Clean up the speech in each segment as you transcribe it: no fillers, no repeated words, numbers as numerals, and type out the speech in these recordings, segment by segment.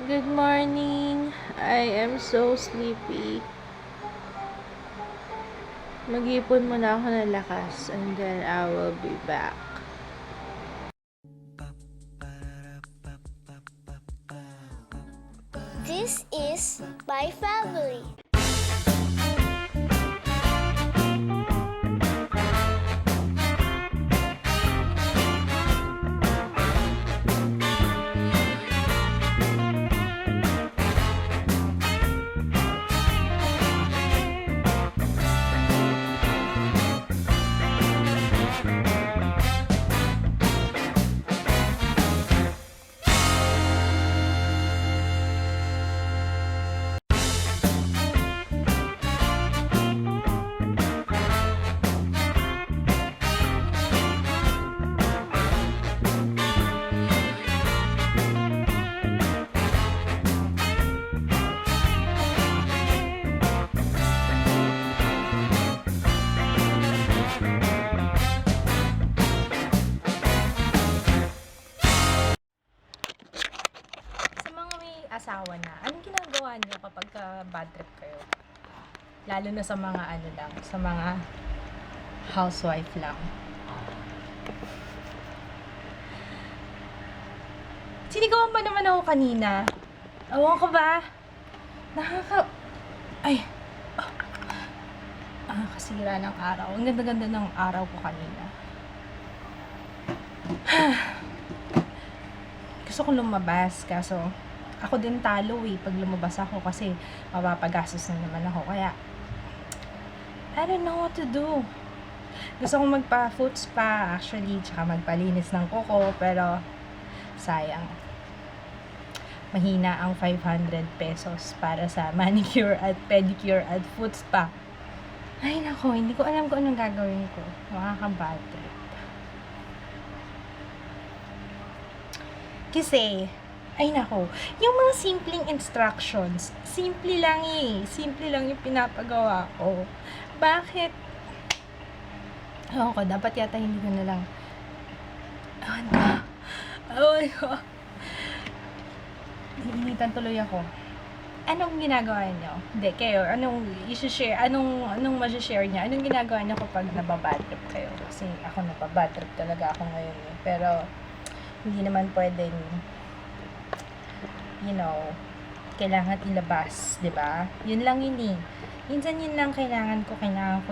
Good morning. I am so sleepy. Mag-ipon muna ako ng lakas and then I will be back. This is my family. Sa mga may asawa na, anong ginagawa niyo kapag bad trip kayo? Lalo na sa mga ano lang, sa mga housewife lang. Sinigawan ba naman ako kanina? Awan ko ba? Ay. Kasira ng araw. Ang ganda-ganda ng araw ko kanina. Gusto kong lumabas, kaso ako din talo pag lumabas ako kasi mapapagastos na naman ako. Kaya, I don't know what to do. Gusto kong magpa-foot spa actually, tsaka magpalinis ng kuko, pero sayang. Mahina ang 500 pesos para sa manicure at pedicure at foot spa. Ay nako, hindi ko alam kung anong gagawin ko. Makaka-bad trip. Kasi, ay nako, yung mga simpleng instructions, simple lang simple lang yung pinapagawa ko. Bakit? Ewan ko, dapat yata hindi ko na lang. Ewan ko. Iniinitan tuloy ako. Anong ginagawa niyo? Hindi, kayo, anong i-share, anong ma-share niya? Anong ginagawa niyo kapag nababad trip kayo? Kasi ako nababad trip talaga ako ngayon Pero, hindi naman pwedeng, kailangan ilabas, di ba? Yun lang Minsan yun lang kailangan ko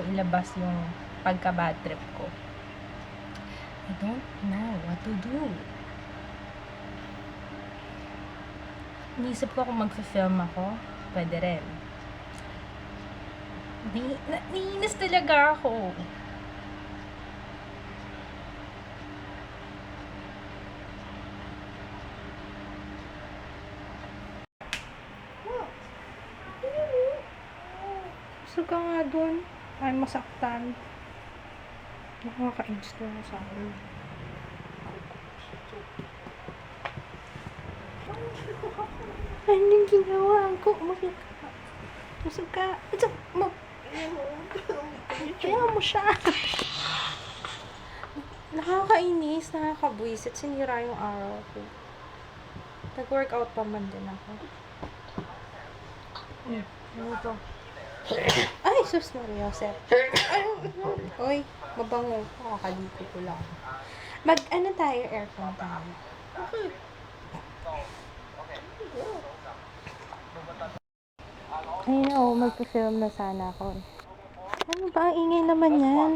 ilabas yung pagka-bad trip ko. I don't know what to do. Inisip ko kung mag-film ako, pwede rin. Naiinis talaga ako. Gusto ka nga dun. Ay, masaktan. Nakaka-insta na sa akin. Anong ginawa ko? Gusto ka. Kaya mo siya. Nakakainis, nakakabwisit. Sinira yung araw ko. Nag-workout pa man din ako. Ano to? Ay, sus Maria Jose. Oy, mabango. Kakaligo ko lang. Ano tayo? Aircon tayo. Okay. Ayun, magpa-film na sana ako. Ano ba? Ang ingay naman yan.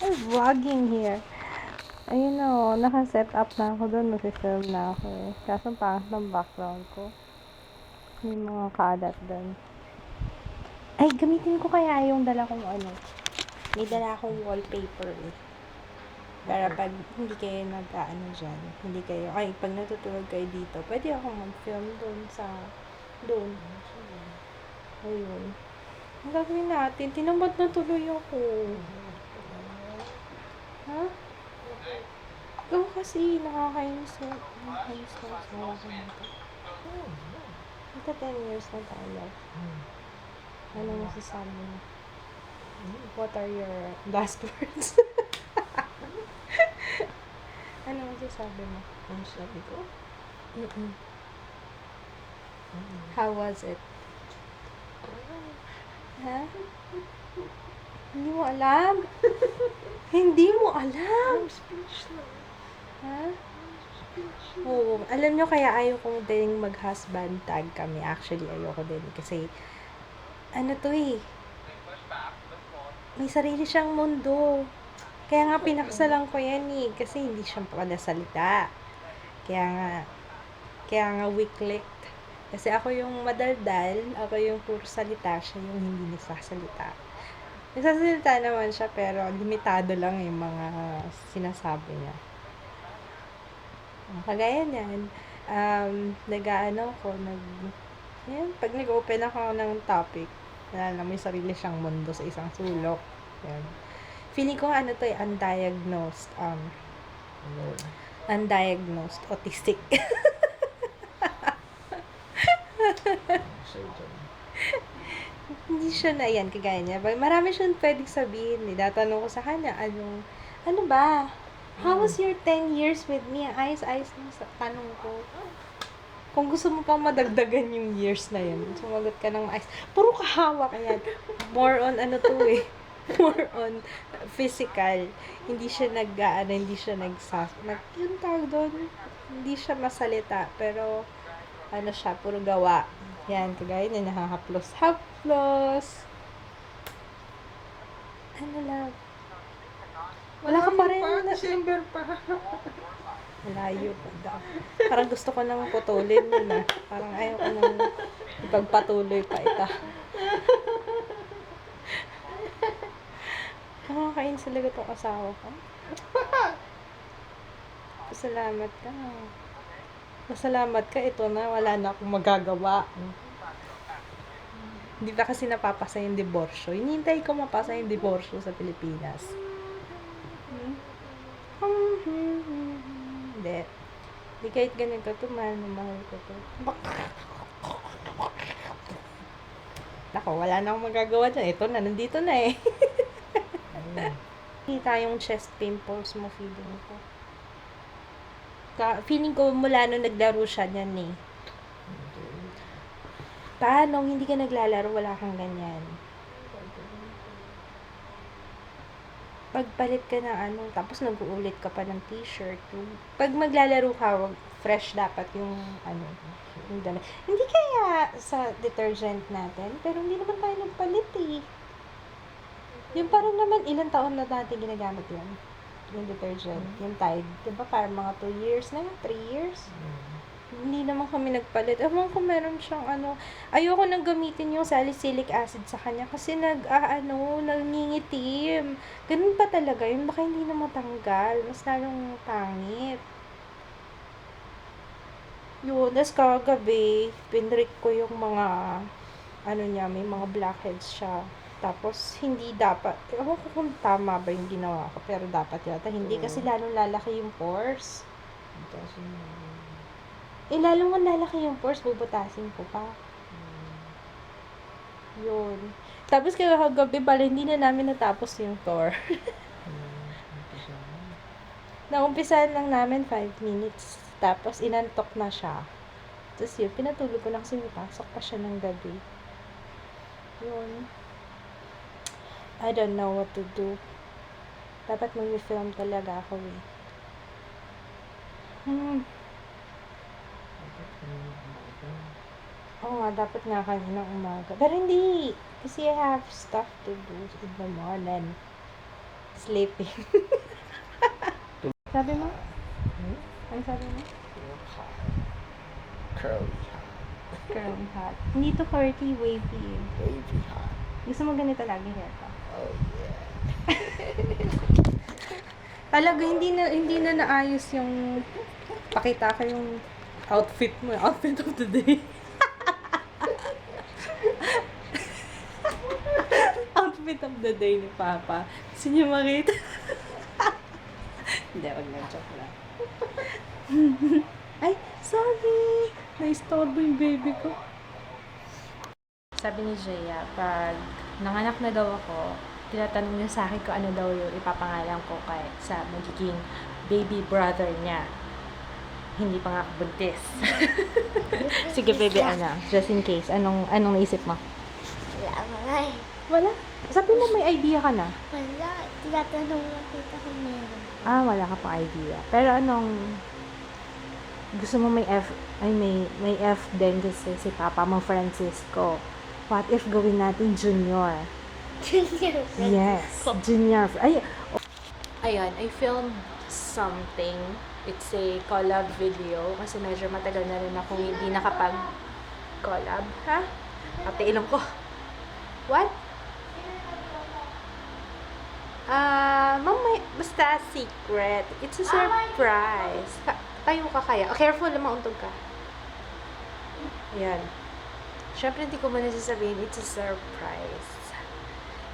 I'm vlogging here. Ayun naka-set up na ako doon. Mag-film na ako Kaso pangit ng background ko. May mga kalat doon. Ay, gamitin ko kaya yung dala kong May dala akong wallpaper Para pag hindi kayo dyan, pag natutulog kayo dito, pwede akong mag-film doon. Ayun. Ang gagawin natin, tinamad na tuloy ako. Ha? Ikaw kasi, nakakainis na asawa ko nito. Ito 10 years na tayo. Ano masasabi mo? What are your last words? Ano masasabi mo? Ang sabi ko, Mm-mm. How was it? Ha? Hindi mo alam? Hindi mo alam? Ha? Oo. Alam nyo, kaya ayaw kong din mag-husband tag kami. Actually, ayoko din. Kasi, ano to eh, may sarili siyang mundo. Kaya nga pinakasalan ko yan eh. Kasi hindi siya palasalita. Kaya nga weak-licked. Kasi ako yung madaldal, ako yung puro salita, siya yung hindi nagsasalita. Nagsasalita naman siya, pero limitado lang yung mga sinasabi niya. Kagaya niyan, yan, pag nag-open ako ng topic, wala na, may sarili siyang mundo sa isang sulok. Yan. Feeling ko ano to eh, undiagnosed autistic. Hindi siya na yan, kagaya niya. Marami siyang pwedeng sabihin. Datanong ko sa kanya, ano ba? How was your 10 years with me? Ayos-ayos lang sa tanong ko. Kung gusto mo pang madagdagan yung years na yun, sumagot ka ng ayos. Puro kahawa ka yan. More on ano to eh. More on physical. Hindi siya yung tawag doon, hindi siya masalita. Pero, ano siya, puro gawa. Yan, kagaya niya, nakahaplos. Ano lang. Wala ka pa rin. December pa. Malayo pa daw. Parang gusto ko nang putulin yun ah. Parang ayaw ko nang ipagpatuloy pa ito. Nakakainis talaga itong asawa ko. Pasalamat ka, ito na, wala na akong magagawa. Hindi pa kasi napapasa yung diborsyo. Hinihintay ko mapasa yung diborsyo sa Pilipinas. Hindi. Hindi kahit ganito to, mahal ko to. Nako, wala na akong magagawa dyan. Ito na, nandito na eh. Kita yung chest pimples mo, feeling ko. Feeling ko mula nung naglaro siya niyan eh. Paano hindi ka naglalaro, wala kang ganyan. Pagpalit ka ng tapos nag-uulit ka pa ng t-shirt. Pag maglalaro ka, fresh dapat yung yung damit. Hindi kaya sa detergent natin, pero hindi naman tayo nagpalit eh. Yung parang naman, ilang taon na natin ginagamit yun? Yung detergent, yung Tide. Diba parang mga 2 years na yun, 3 years? Hindi naman kami nagpalit. Ewan ko meron siyang ayoko nang gamitin yung salicylic acid sa kanya kasi nangingitim. Ganun pa talaga yun. Baka hindi na matanggal. Mas lalong pangit. Yun. Tapos kagabi, pinrik ko yung mga niya, may mga blackheads siya. Tapos, hindi dapat, ewan ko kung tama ba yung ginawa ko, pero dapat yata. Hindi kasi lalong lalaki yung pores. Lalong ang lalaki yung pores, bubutasin ko pa. Yun. Tapos kagabi pala, hindi na namin natapos yung tour. Naumpisahan lang namin 5 minutes. Tapos, inantok na siya. Tapos yun, pinatulog ko na kasi pasok pa siya ng gabi. Yun. I don't know what to do. Dapat mag-film talaga ako eh. Oo nga, dapat nga kaninang umaga. Pero hindi. Kasi I have stuff to do in the morning. Sleeping. Sabi mo? Ano sabi mo? Curly hot. Hindi to curly, wavy eh. Wavy hot. Gusto mo ganito lagi haircut? Oh yeah. Talaga, hindi na naayos yung pakita ko yung outfit mo, outfit of the day. Outfit of the day ni Papa. Gusto niyo makita? Hindi, wag na, joke lang. Ay, sorry! Na-istorbo yung baby ko. Sabi ni Jaya, pag nanganak na daw ako, tinatanong niya sa akin kung ano daw yung ipapangalan ko sa magiging baby brother niya. Hindi pa nga ako buntis. Sige, baby, just in case. Anong naisip mo? Wala nga eh. Wala. Sabi mo may idea ka na. Wala. Tinatanong lang kita kung meron. Wala ka pang idea. Pero gusto mo may F din kasi si Papa mo, Francisco. What if gawin natin junior? Junior Yes, junior. Ayun, I filmed something. It's a collab video kasi medyo matagal na rin akong hindi nakapag-collab. Ha? Ate, ilong ko. What? Mamay, basta secret. It's a surprise. Tayo ka kaya. Careful, mauntog ka. Ayan. Siyempre, hindi ko muna sasabihin, it's a surprise.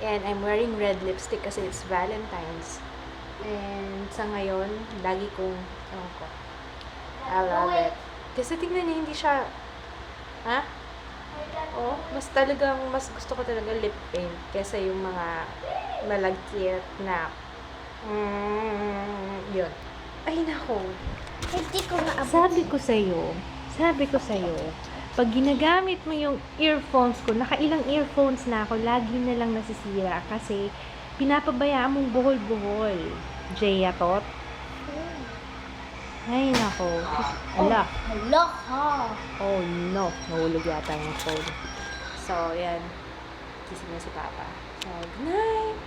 And I'm wearing red lipstick kasi it's Valentine's. And sa ngayon, lagi kong, I love it. Kasi tingnan niya, hindi siya, mas gusto ko talaga lip paint kesa yung mga malagkit na, yun. Ay, nako. Hindi ko nga Sabi ko sa'yo, pag ginagamit mo yung earphones ko, nakailang earphones na ako, lagi na lang nasisira kasi pinapabayaan mong buhol-buhol. Jaya tot. Ay, nako. Ala. Hala ka. Oh, no. Nahulog yata yung phone. So, yan. Kising na si Papa. So, good night.